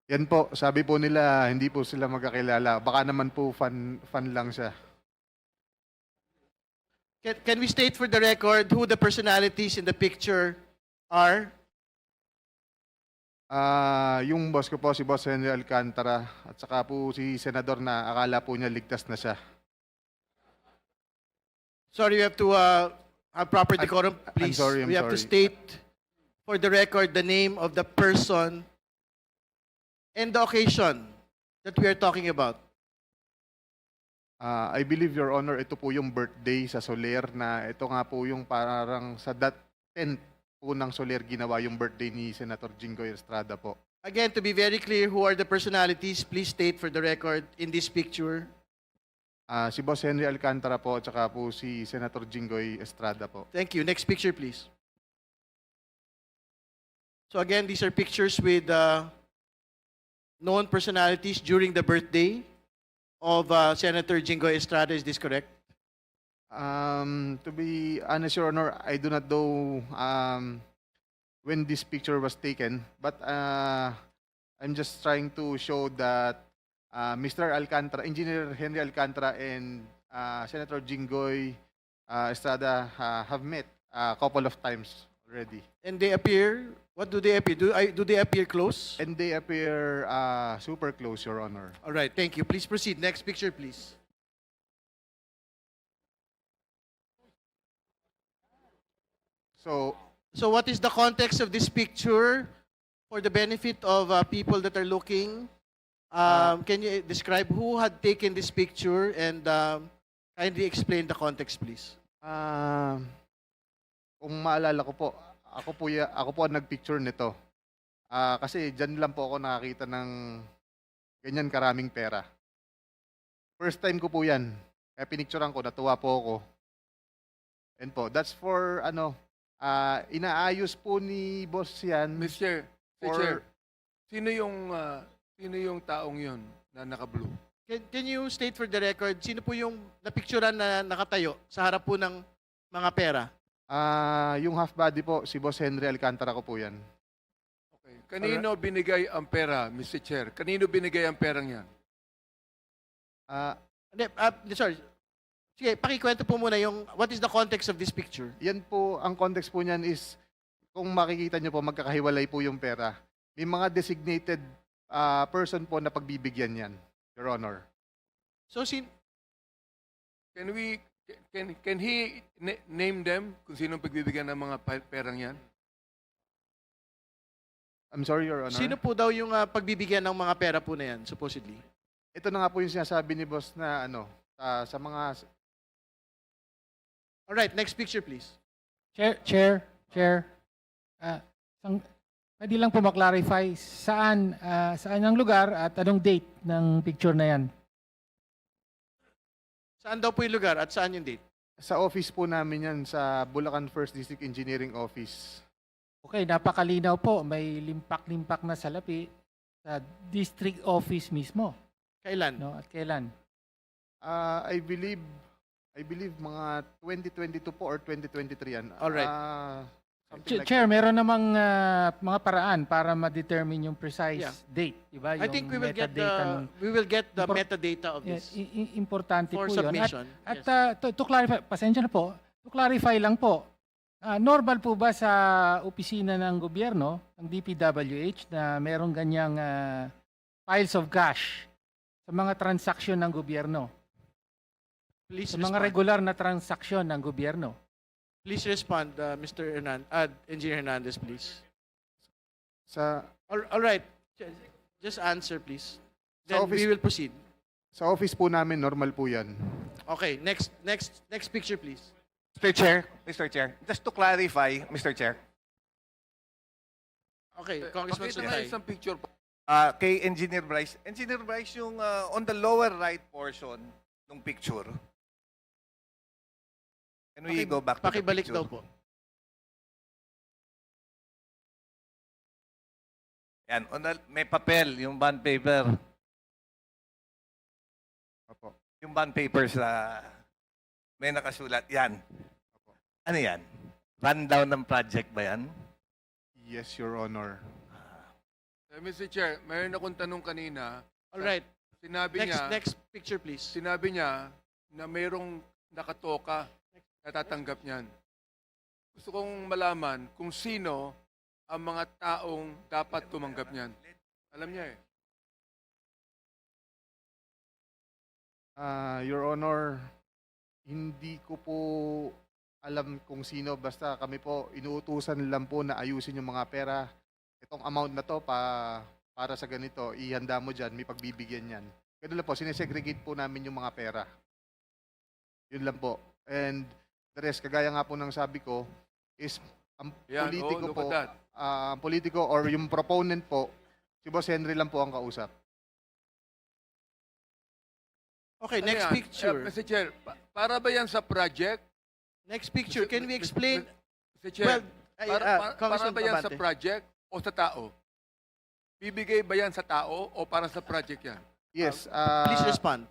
Yan po, sabi po nila hindi po sila magkakilala. Baka naman po fan lang siya. Can we state for the record who the personalities in the picture are? Yung boss ko po, si Boss Henry Alcantara, at saka po si Senador na akala po niya ligtas na siya. Sorry, we have to have proper decorum, please. I'm we have to sorry. state for the record the name of the person and the occasion that we are talking about. I believe, Your Honor, ito po yung birthday sa Soler na ito nga po yung parang sa 10th po ng Soler ginawa yung birthday ni Senator Jinggoy Estrada po. Again, to be very clear, who are the personalities? Please state for the record in this picture. Si Boss Henry Alcantara po at saka po si Senator Jinggoy Estrada po. Thank you. Next picture, please. So again, these are pictures with known personalities during the birthday of Senator Jinggoy Estrada. Is this correct? To be honest, Your Honor, I do not know when this picture was taken, but I'm just trying to show that Mr. Alcantara, Engineer Henry Alcantara, and Senator Jinggoy Estrada have met a couple of times already. And they appear, what do they appear? Do they appear close? And they appear super close, Your Honor. All right, thank you. Please proceed. Next picture, please. So what is the context of this picture for the benefit of people that are looking? Can you describe who had taken this picture and kindly explain the context, please? Kung maalala ko po, ako po ang nagpicture nito. Kasi dyan lang po ako nakakita ng ganyan karaming pera. First time ko po yan. Kaya pinicturean ko, natuwa po ako. And po, that's for inaayos po ni boss yan. Mr. For- Chair, sino yung taong yun na naka-blue? Can you state for the record, sino po yung napicturean na nakatayo sa harap po ng mga pera? Yung half body po, si Boss Henry Alcantara ko po yan. Okay. Kanino binigay ang pera, Mr. Chair? Kanino binigay ang perang yan? Sorry. Sige, pakikwento po muna yung what is the context of this picture? Yan po, ang context po niyan is, kung makikita niyo po, magkakahiwalay po yung pera. May mga designated person po na pagbibigyan yan, Your Honor. So, Can he name them kung sino pagbibigyan ng mga perang yan? I'm sorry, Your Honor. sino po daw yung pagbibigyan ng mga pera po na yan, supposedly? Ito na nga po yung sinasabi ni boss na sa mga... Alright, next picture, please. Chair. Pwede lang po maklarify saan ang lugar at anong date ng picture na yan? Saan daw po yung lugar at saan yung date? Sa office po namin yan, sa Bulacan First District Engineering Office. Okay, napakalinaw po. May limpak-limpak na salapi sa district office mismo. Kailan? No? At kailan? I believe mga 2022 po or 2023 yan. Alright. Something like Chair, that. meron namang mga paraan para ma-determine yung precise Yeah. date. Diba? I think we will get metadata the Impor- metadata of this importante for po yun. submission. At Yes. to clarify, pasensya na po, to clarify lang po, normal po ba sa opisina ng gobyerno, ng DPWH, na merong ganyang piles of cash sa mga transaksyon ng gobyerno? Please Sa mga respond. regular na transaksyon ng gobyerno? Please respond, Mr. Engineer Hernandez, please. All right. Just answer, please. Then office- we will proceed. Sa office po namin, normal po yan. Okay, next picture, please. Mr. Chair, just to clarify, Mr. Chair, Okay, Congressman Pakita nga Suntay. isang picture po. kay Engineer Bryce yung on the lower right portion ng picture. Can we go back to the Pakibalik picture? daw po. Yan, may papel, yung bond paper. Opo. Yung bond paper sa may nakasulat. Yan. Ano yan? Rundown ng project ba yan? Yes, Your Honor. Mr. Chair, mayroon akong tanong kanina. Alright. Sinabi niya, Next picture, please. sinabi niya na mayroong nakatoka na tatanggap niyan. Gusto kong malaman kung sino ang mga taong dapat tumanggap niyan. Alam niya eh. Your Honor, hindi ko po alam kung sino. Basta kami po, inuutusan lang po na ayusin yung mga pera. Itong amount na to para sa ganito, ihanda mo dyan, may pagbibigyan yan. Ganun lang po, sinesegregate po namin yung mga pera. Yun lang po. And the rest, kagaya nga po ng sabi ko, is ang Yan, politiko look po, at that. ang politiko or yung proponent po, si Boss Henry lang po ang kausap. Okay, Ano next yan? picture. Mr. Chair, para ba yan sa project? Next picture. Can we explain? Mr. Chair, para Congressman ba yan sa Abante. project o sa tao? Bibigay ba yan sa tao o para sa project yan? Yes. Please respond.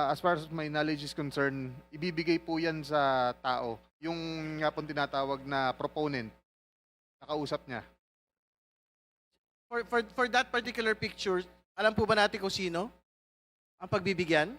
As far as my knowledge is concerned, ibibigay po yan sa tao. Yung nga pong tinatawag na proponent, nakausap niya. For that particular picture, alam po ba natin kung sino ang pagbibigyan?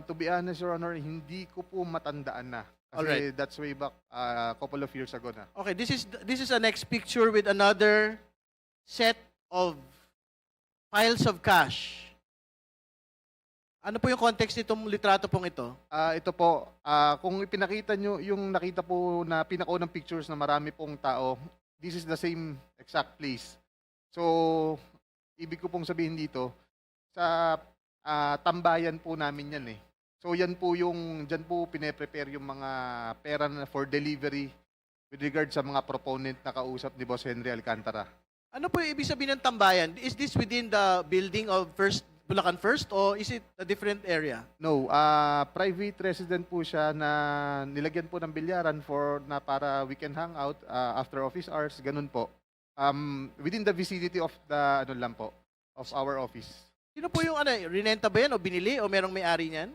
To be honest, Your Honor, hindi ko po matandaan na. Kasi Alright. that's way back a couple of years ago na. Okay, this is a next picture with another set of piles of cash. Ano po yung context nitong litrato pong ito? Ito po, kung ipinakita nyo yung nakita po na pinakaunang pictures na marami pong tao, this is the same exact place. So, ibig ko pong sabihin dito, sa tambayan po namin yan eh. So, yan po yung, dyan po pine-prepare yung mga pera na for delivery with regard sa mga proponent na kausap ni Boss Henry Alcantara. Ano po yung ibig sabihin ng tambayan? Is this within the building of Bulacan First or is it a different area? No, private resident po siya na nilagyan po ng bilyaran para we can hang out after office hours, ganun po. Within the vicinity of the ano lang po, of our office. Sino po yung rinenta ba yan o binili o merong may-ari niyan?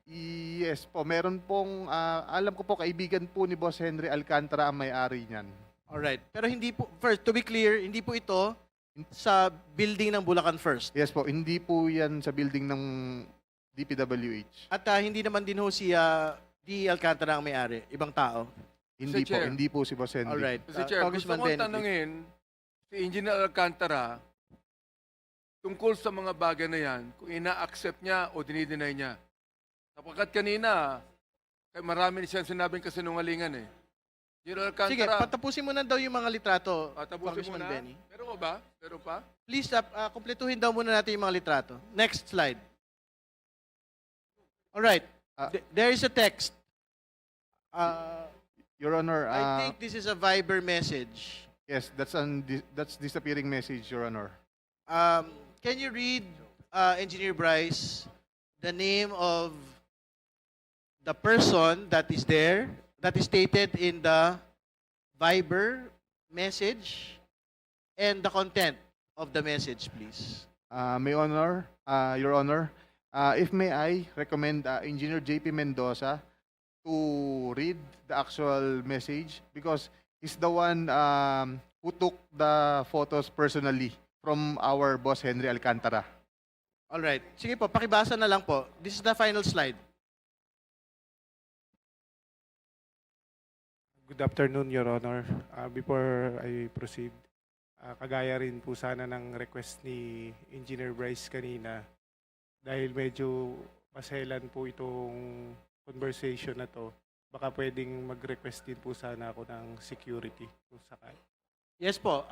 Yes po, meron pong alam ko po kaibigan po ni Boss Henry Alcantara ang may-ari niyan. Alright. Pero hindi po, first, to be clear, hindi po ito sa building ng Bulacan First. Yes po, hindi po 'yan sa building ng DPWH. At hindi naman din ho si D. Alcantara ang may-ari, ibang tao. Hindi po, Chair. hindi po si Boss Henry. Alright. Mr. Chair, gusto Congressman ko Benny, please. tanungin si Engineer Alcantara tungkol sa mga bagay na yan, kung ina-accept niya o dinideny niya. Sapagkat kanina, marami siyang sinabing kasinungalingan eh. Engineer Alcantara, Sige, patapusin mo na daw yung mga litrato, tapusin mo Congressman na. Benny. Meron ko ba? Meron pa? Please, kumpletuhin daw muna natin yung mga litrato. Next slide. Alright. There is a text. Your Honor, I think this is a Viber message. yes, that's disappearing message, Your Honor. Can you read, Engineer Bryce, the name of the person that is there, that is stated in the Viber message, and the content of the message, please? Your Honor, if may I recommend Engineer JP Mendoza to read the actual message because he's the one who took the photos personally from our Boss Henry Alcantara. Alright. Sige po, pakibasa na lang po. This is the final slide. Good afternoon, Your Honor. Before I proceed, kagaya rin po sana ng request ni Engineer Bryce kanina dahil medyo maselan po itong conversation na to, baka pwedeng mag-request din po sana ako ng security kung sakali. Yes po.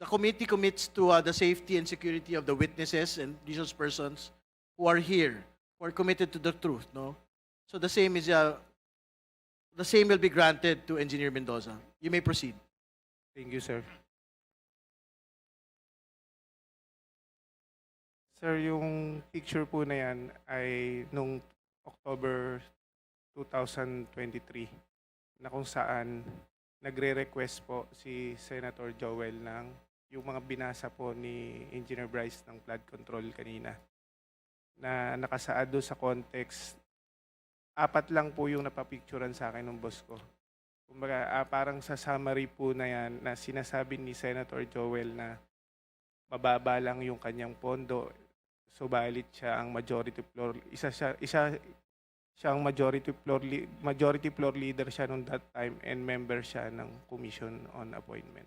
The committee commits to the safety and security of the witnesses and resource persons who are here, who are committed to the truth, no? So the same will be granted to Engineer Mendoza. You may proceed. Thank you, sir. Sir, yung picture po na yan ay nung October 2023 na kung saan nagre-request po si Senator Joel ng yung mga binasa po ni Engineer Bryce ng flood control kanina na nakasaad doon sa context. 4 lang po yung napapicturan sa akin ng boss ko. Kumbaga, parang sa summary po na yan na sinasabi ni Senator Joel na mababa lang yung kanyang pondo, subalit siya ang majority floor, isa siya ang majority floor leader siya noong that time and member siya ng Commission on Appointment.